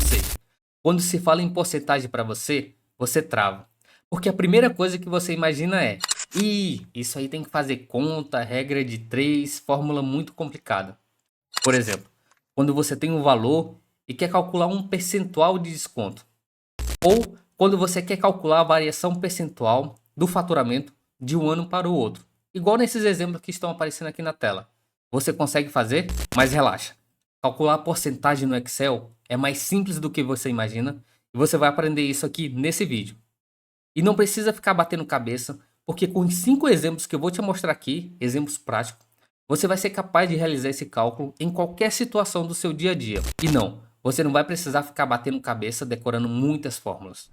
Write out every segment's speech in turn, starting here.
sei. Quando se fala em porcentagem para você, você trava. Porque a primeira coisa que você imagina é: ih, isso aí tem que fazer conta, regra de 3, fórmula muito complicada. Por exemplo, quando você tem um valor e quer calcular um percentual de desconto. Ou quando você quer calcular a variação percentual do faturamento de um ano para o outro. Igual nesses exemplos que estão aparecendo aqui na tela. Você consegue fazer, mas relaxa. Calcular a porcentagem no Excel é mais simples do que você imagina e você vai aprender isso aqui nesse vídeo. E não precisa ficar batendo cabeça, porque com os 5 exemplos que eu vou te mostrar aqui, exemplos práticos, você vai ser capaz de realizar esse cálculo em qualquer situação do seu dia a dia. E não, você não vai precisar ficar batendo cabeça decorando muitas fórmulas.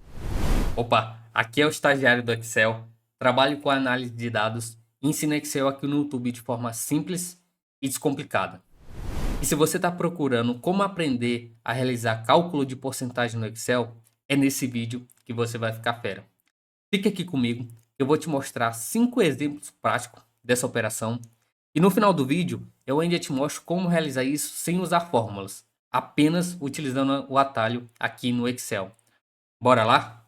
Opa, aqui é o estagiário do Excel, trabalho com análise de dados, ensino Excel aqui no YouTube de forma simples e descomplicada. E se você está procurando como aprender a realizar cálculo de porcentagem no Excel, é nesse vídeo que você vai ficar fera. Fique aqui comigo, eu vou te mostrar 5 exemplos práticos dessa operação. E no final do vídeo, eu ainda te mostro como realizar isso sem usar fórmulas, apenas utilizando o atalho aqui no Excel. Bora lá?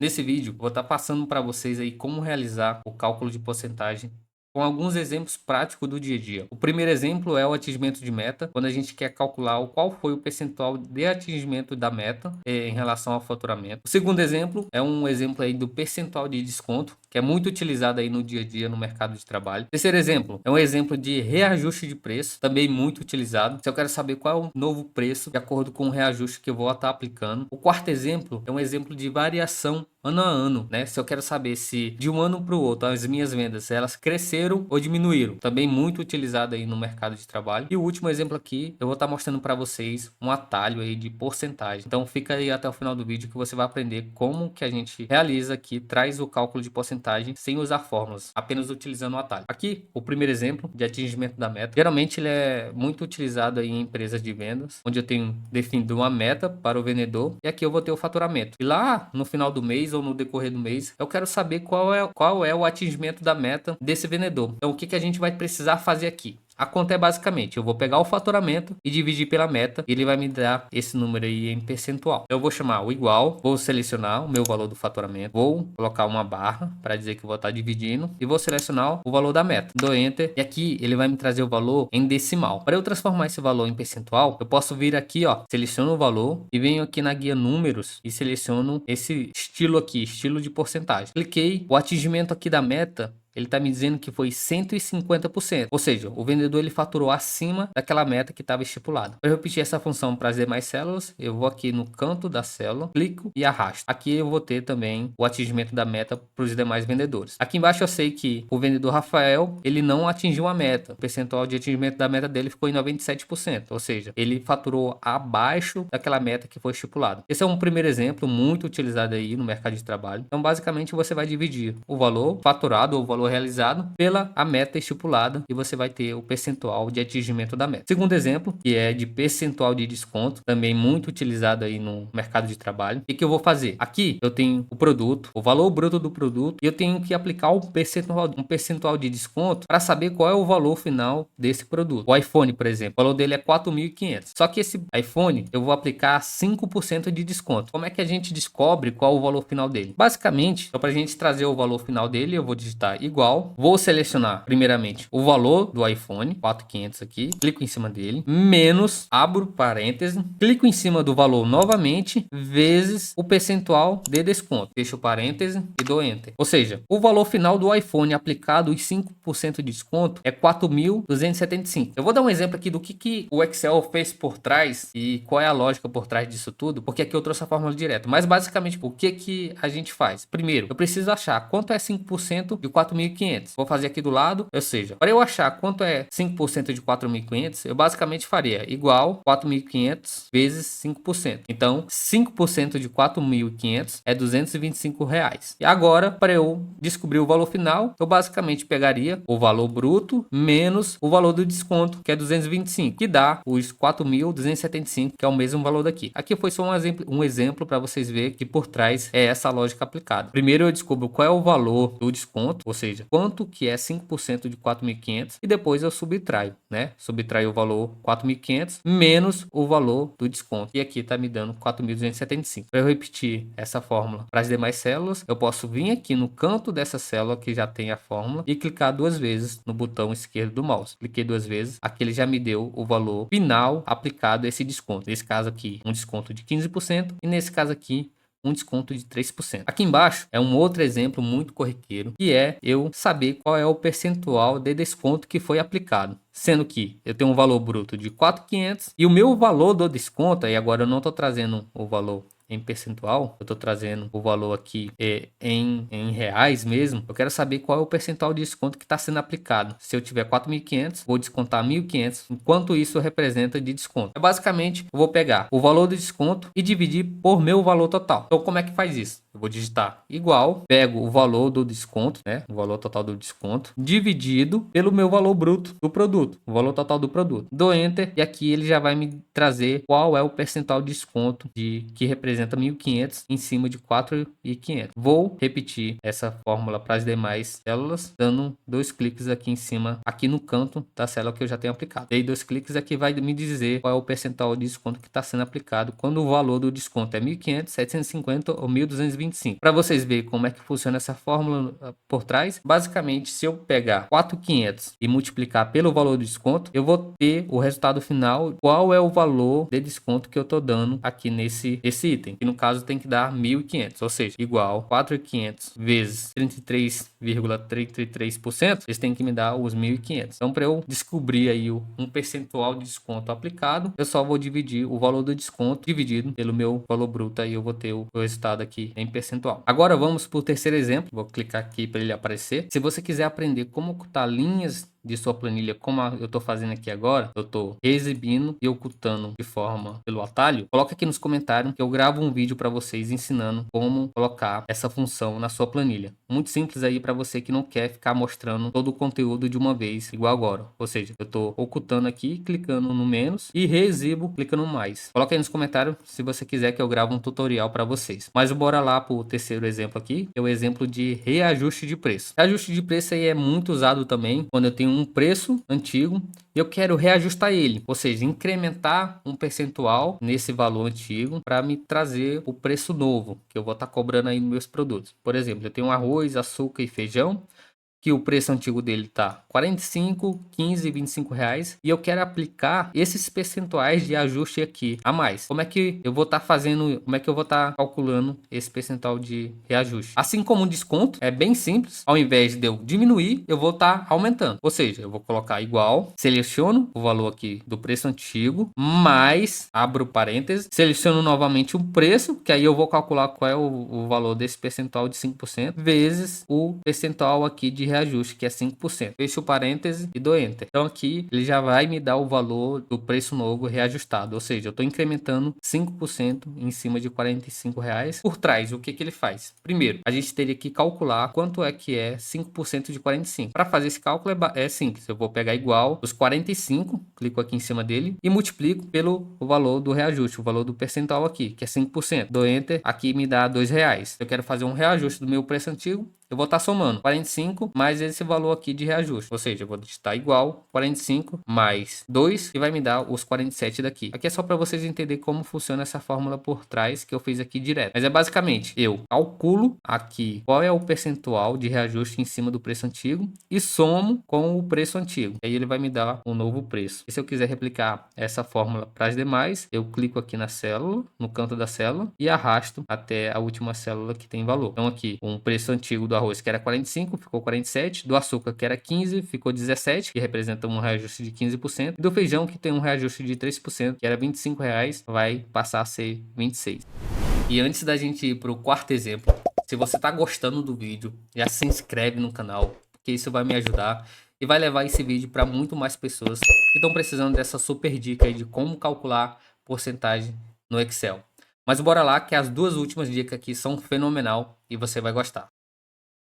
Nesse vídeo, vou estar passando para vocês aí como realizar o cálculo de porcentagem com alguns exemplos práticos do dia a dia. O primeiro exemplo é o atingimento de meta, quando a gente quer calcular qual foi o percentual de atingimento da meta em relação ao faturamento. O segundo exemplo é um exemplo aí do percentual de desconto, que é muito utilizado aí no dia a dia no mercado de trabalho. Terceiro exemplo é um exemplo de reajuste de preço, também muito utilizado. Se eu quero saber qual é o novo preço de acordo com o reajuste que eu vou estar aplicando. O quarto exemplo é um exemplo de variação ano a ano, né? Se eu quero saber se de um ano para o outro as minhas vendas elas cresceram ou diminuíram, também muito utilizado aí no mercado de trabalho. E o último exemplo aqui, eu vou estar mostrando para vocês um atalho aí de porcentagem. Então fica aí até o final do vídeo que você vai aprender como que a gente realiza aqui, traz o cálculo de porcentagem sem usar fórmulas, apenas utilizando o atalho. Aqui, o primeiro exemplo de atingimento da meta. Geralmente ele é muito utilizado aí em empresas de vendas, onde eu tenho definido uma meta para o vendedor e aqui eu vou ter o faturamento. E lá no final do mês ou no decorrer do mês, eu quero saber qual é o atingimento da meta desse vendedor. Então o que a gente vai precisar fazer aqui? A conta é basicamente, eu vou pegar o faturamento e dividir pela meta, e ele vai me dar esse número aí em percentual. Eu vou chamar o igual, vou selecionar o meu valor do faturamento, vou colocar uma barra para dizer que eu vou estar dividindo e vou selecionar o valor da meta. Dou Enter e aqui ele vai me trazer o valor em decimal. Para eu transformar esse valor em percentual, eu posso vir aqui, ó, seleciono o valor e venho aqui na guia números e seleciono esse estilo aqui, estilo de porcentagem. Cliquei, o atingimento aqui da meta, ele está me dizendo que foi 150%. Ou seja, o vendedor ele faturou acima daquela meta que estava estipulada. Para repetir essa função para as demais células, eu vou aqui no canto da célula, clico e arrasto. Aqui eu vou ter também o atingimento da meta para os demais vendedores. Aqui embaixo eu sei que o vendedor Rafael, ele não atingiu a meta. O percentual de atingimento da meta dele ficou em 97%. Ou seja, ele faturou abaixo daquela meta que foi estipulada. Esse é um primeiro exemplo muito utilizado aí no mercado de trabalho. Então, basicamente, você vai dividir o valor faturado ou o valor realizado pela a meta estipulada e você vai ter o percentual de atingimento da meta. Segundo exemplo, que é de percentual de desconto, também muito utilizado aí no mercado de trabalho. O que eu vou fazer? Aqui eu tenho o produto, o valor bruto do produto, e eu tenho que aplicar um percentual de desconto para saber qual é o valor final desse produto. O iPhone, por exemplo, o valor dele é 4.500. Só que esse iPhone eu vou aplicar 5% de desconto. Como é que a gente descobre qual o valor final dele? Basicamente, para a gente trazer o valor final dele, eu vou digitar igual, vou selecionar primeiramente o valor do iPhone, 4.500 aqui, clico em cima dele, menos, abro parênteses, clico em cima do valor novamente, vezes o percentual de desconto, fecho parênteses e dou Enter. Ou seja, o valor final do iPhone aplicado os 5% de desconto é 4.275. Eu vou dar um exemplo aqui do que o Excel fez por trás e qual é a lógica por trás disso tudo, porque aqui eu trouxe a fórmula direta, mas basicamente o que a gente faz? Primeiro, eu preciso achar quanto é 5% de 4.500. Vou fazer aqui do lado, ou seja, para eu achar quanto é 5% de 4.500, eu basicamente faria igual 4.500 vezes 5%. Então, 5% de 4.500 é R$225. E agora, para eu descobrir o valor final, eu basicamente pegaria o valor bruto menos o valor do desconto, que é 225, que dá os 4.275, que é o mesmo valor daqui. Aqui foi só um exemplo para vocês verem que por trás é essa lógica aplicada. Primeiro eu descubro qual é o valor do desconto, ou seja, seja, quanto que é 5% de 4.500 e depois eu subtraio, né? Subtraio o valor 4.500 menos o valor do desconto. E aqui tá me dando 4.275. Para eu repetir essa fórmula para as demais células, eu posso vir aqui no canto dessa célula que já tem a fórmula e clicar duas vezes no botão esquerdo do mouse. Cliquei duas vezes, aqui ele já me deu o valor final aplicado a esse desconto. Nesse caso aqui, um desconto de 15% e nesse caso aqui, um desconto de 3%. Aqui embaixo é um outro exemplo muito corriqueiro, que é eu saber qual é o percentual de desconto que foi aplicado. Sendo que eu tenho um valor bruto de 4.500 e o meu valor do desconto, e agora eu não estou trazendo o valor em percentual, eu estou trazendo o valor aqui em reais mesmo. Eu quero saber qual é o percentual de desconto que está sendo aplicado. Se eu tiver 4.500, vou descontar 1.500, enquanto isso representa de desconto. Basicamente, eu vou pegar o valor do desconto e dividir por meu valor total. Então, como é que faz isso? Eu vou digitar igual, pego o valor do desconto, né? O valor total do desconto, dividido pelo meu valor bruto do produto, o valor total do produto. Dou Enter e aqui ele já vai me trazer qual é o percentual de desconto que representa 1.500 em cima de 4.500. Vou repetir essa fórmula para as demais células, dando dois cliques aqui em cima, aqui no canto da célula que eu já tenho aplicado. Dei dois cliques aqui, vai me dizer qual é o percentual de desconto que está sendo aplicado quando o valor do desconto é 1.500, 750 ou 1.225. Para vocês verem como é que funciona essa fórmula por trás, basicamente, se eu pegar 4.500 e multiplicar pelo valor do desconto, eu vou ter o resultado final, qual é o valor de desconto que eu estou dando aqui nesse item, que no caso tem que dar 1.500, ou seja, igual 4.500 vezes 33,33%, eles têm que me dar os 1.500. Então, para eu descobrir aí um percentual de desconto aplicado, eu só vou dividir o valor do desconto dividido pelo meu valor bruto, aí eu vou ter o resultado aqui em percentual. Agora vamos para o terceiro exemplo, vou clicar aqui para ele aparecer. Se você quiser aprender como ocultar linhas de sua planilha, como eu estou fazendo aqui agora, eu estou exibindo e ocultando de forma pelo atalho, coloca aqui nos comentários que eu gravo um vídeo para vocês ensinando como colocar essa função na sua planilha. Muito simples aí para você que não quer ficar mostrando todo o conteúdo de uma vez, igual agora. Ou seja, eu estou ocultando aqui, clicando no menos e reexibo clicando no mais. Coloca aí nos comentários se você quiser que eu grave um tutorial para vocês. Mas bora lá para o terceiro exemplo aqui, que é o exemplo de reajuste de preço. Reajuste de preço aí é muito usado também quando eu tenho um preço antigo e eu quero reajustar ele, ou seja, incrementar um percentual nesse valor antigo para me trazer o preço novo que eu vou estar cobrando aí nos meus produtos. Por exemplo, eu tenho arroz, açúcar e feijão, que o preço antigo dele tá 45, 15, 25 reais e eu quero aplicar esses percentuais de ajuste aqui a mais. Como é que eu vou estar fazendo, como é que eu vou estar calculando esse percentual de reajuste? Assim como o desconto, é bem simples. Ao invés de eu diminuir, eu vou estar aumentando. Ou seja, eu vou colocar igual, seleciono o valor aqui do preço antigo, mais, abro parênteses, seleciono novamente o preço, que aí eu vou calcular qual é o valor desse percentual de 5%, vezes o percentual aqui de reajuste, que é 5%. Fecho o parêntese e dou Enter. Então aqui ele já vai me dar o valor do preço novo reajustado, ou seja, eu estou incrementando 5% em cima de 45 reais. Por trás, o que que ele faz? Primeiro, a gente teria que calcular quanto é que é 5% de 45. Para fazer esse cálculo é simples, eu vou pegar igual os 45, clico aqui em cima dele e multiplico pelo valor do reajuste, o valor do percentual aqui, que é 5%. Dou Enter, aqui me dá R$2. Eu quero fazer um reajuste do meu preço antigo, eu vou estar somando 45 mais esse valor aqui de reajuste. Ou seja, eu vou digitar igual 45 mais 2, que vai me dar os 47 daqui. Aqui é só para vocês entenderem como funciona essa fórmula por trás que eu fiz aqui direto. Mas é basicamente, eu calculo aqui qual é o percentual de reajuste em cima do preço antigo e somo com o preço antigo. Aí ele vai me dar um novo preço. E se eu quiser replicar essa fórmula para as demais, eu clico aqui na célula, no canto da célula e arrasto até a última célula que tem valor. Então aqui, um preço antigo do arroz que era 45, ficou 47, do açúcar que era 15, ficou 17, que representa um reajuste de 15%, e do feijão que tem um reajuste de 3%, que era R$25, vai passar a ser 26. E antes da gente ir para o quarto exemplo, se você está gostando do vídeo, já se inscreve no canal, porque isso vai me ajudar e vai levar esse vídeo para muito mais pessoas que estão precisando dessa super dica aí de como calcular porcentagem no Excel. Mas bora lá que as duas últimas dicas aqui são fenomenal e você vai gostar.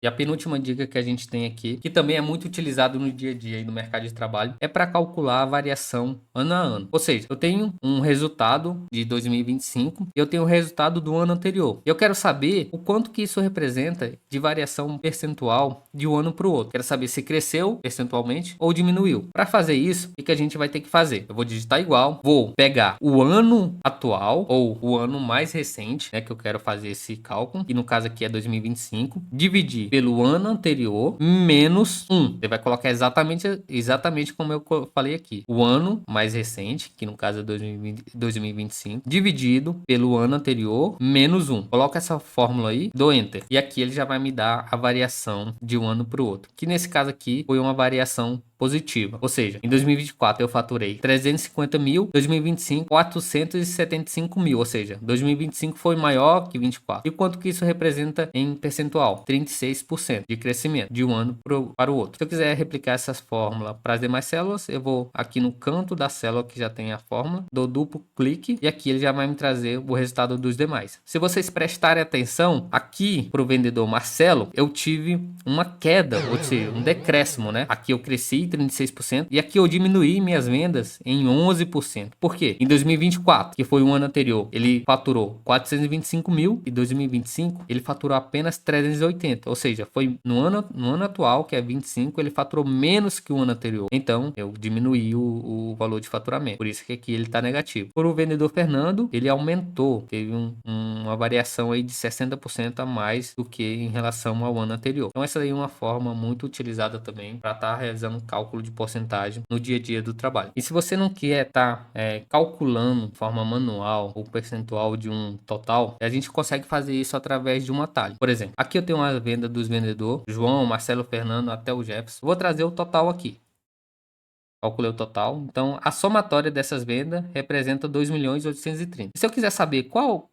E a penúltima dica que a gente tem aqui, que também é muito utilizado no dia a dia e no mercado de trabalho, é para calcular a variação ano a ano. Ou seja, eu tenho um resultado de 2025 e eu tenho o resultado do ano anterior. Eu quero saber o quanto que isso representa de variação percentual de um ano para o outro. Quero saber se cresceu percentualmente ou diminuiu. Para fazer isso, o que a gente vai ter que fazer? Eu vou digitar igual, vou pegar o ano atual ou o ano mais recente, né, que eu quero fazer esse cálculo, que no caso aqui é 2025, dividir pelo ano anterior menos 1. Você vai colocar exatamente como eu falei aqui. O ano mais recente, que no caso é 2025, dividido pelo ano anterior menos 1. Coloca essa fórmula aí, dou Enter. E aqui ele já vai me dar a variação de um ano para o outro. Que nesse caso aqui foi uma variação positiva. Ou seja, em 2024 eu faturei 350 mil, 2025 475 mil, ou seja, 2025 foi maior que 24. E quanto que isso representa em percentual? 36% de crescimento de um ano para o outro. Se eu quiser replicar essa fórmula para as demais células, eu vou aqui no canto da célula que já tem a fórmula, dou duplo clique e aqui ele já vai me trazer o resultado dos demais. Se vocês prestarem atenção, aqui para o vendedor Marcelo, eu tive uma queda, ou seja, um decréscimo, né? Aqui eu cresci 36% e aqui eu diminuí minhas vendas em 11%. Por quê? Em 2024, que foi o ano anterior, ele faturou 425 mil e 2025 ele faturou apenas 380, ou seja, foi no ano atual, que é 25, ele faturou menos que o ano anterior. Então, eu diminuí o valor de faturamento. Por isso que aqui ele está negativo. Por o vendedor Fernando, ele aumentou, teve uma variação aí de 60% a mais do que em relação ao ano anterior. Então, essa aí é uma forma muito utilizada também para estar realizando cálculo de porcentagem no dia a dia do trabalho. E se você não quer estar calculando de forma manual o percentual de um total, a gente consegue fazer isso através de um atalho. Por exemplo, aqui eu tenho uma venda dos vendedores, João, Marcelo, Fernando, até o Jefferson. Vou trazer o total aqui. Calculei o total. Então, a somatória dessas vendas representa 2.830.000. Se eu quiser saber qual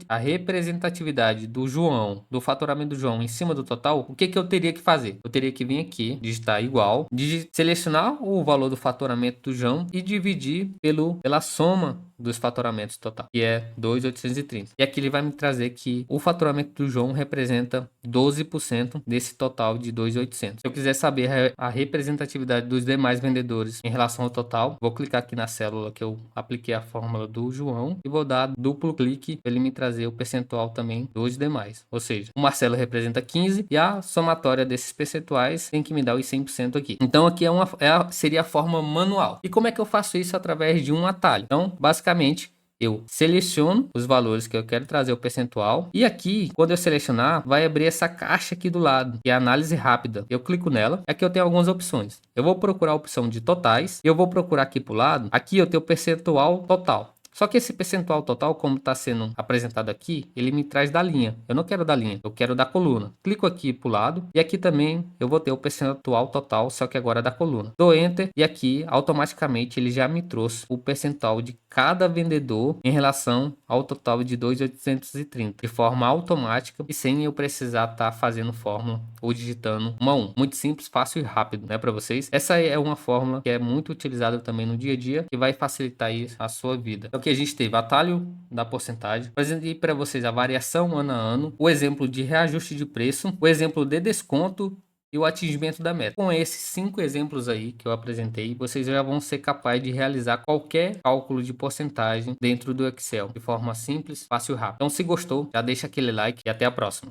a representatividade do João, do faturamento do João em cima do total, o que eu teria que fazer? Eu teria que vir aqui, digitar igual, selecionar o valor do faturamento do João e dividir pela soma dos faturamentos total, que é 2.830. E aqui ele vai me trazer que o faturamento do João representa 12% desse total de 2.800. Se eu quiser saber a representatividade dos demais vendedores em relação ao total, vou clicar aqui na célula que eu apliquei a fórmula do João e vou dar duplo clique para ele me trazer o percentual também dos demais. Ou seja, o Marcelo representa 15 e a somatória desses percentuais tem que me dar os 100% aqui. Então aqui seria a forma manual. E como é que eu faço isso? Através de um atalho. Então, basicamente, eu seleciono os valores que eu quero trazer o percentual e aqui, quando eu selecionar, vai abrir essa caixa aqui do lado, que é a análise rápida. Eu clico nela, aqui eu tenho algumas opções. Eu vou procurar a opção de totais e eu vou procurar aqui para o lado, aqui eu tenho o percentual total. Só que esse percentual total, como está sendo apresentado aqui, ele me traz da linha. Eu não quero da linha, eu quero da coluna. Clico aqui para o lado e aqui também eu vou ter o percentual total, só que agora é da coluna. Dou Enter e aqui automaticamente ele já me trouxe o percentual de cada vendedor em relação ao total de 2.830, de forma automática e sem eu precisar estar fazendo fórmula ou digitando uma a um. Muito simples, fácil e rápido, né, para vocês. Essa é uma fórmula que é muito utilizada também no dia a dia e vai facilitar aí a sua vida. Então, aqui a gente teve atalho da porcentagem, apresentei para vocês a variação ano a ano, o exemplo de reajuste de preço, o exemplo de desconto e o atingimento da meta. Com esses 5 exemplos aí que eu apresentei, vocês já vão ser capazes de realizar qualquer cálculo de porcentagem dentro do Excel, de forma simples, fácil e rápida. Então, se gostou, já deixa aquele like e até a próxima.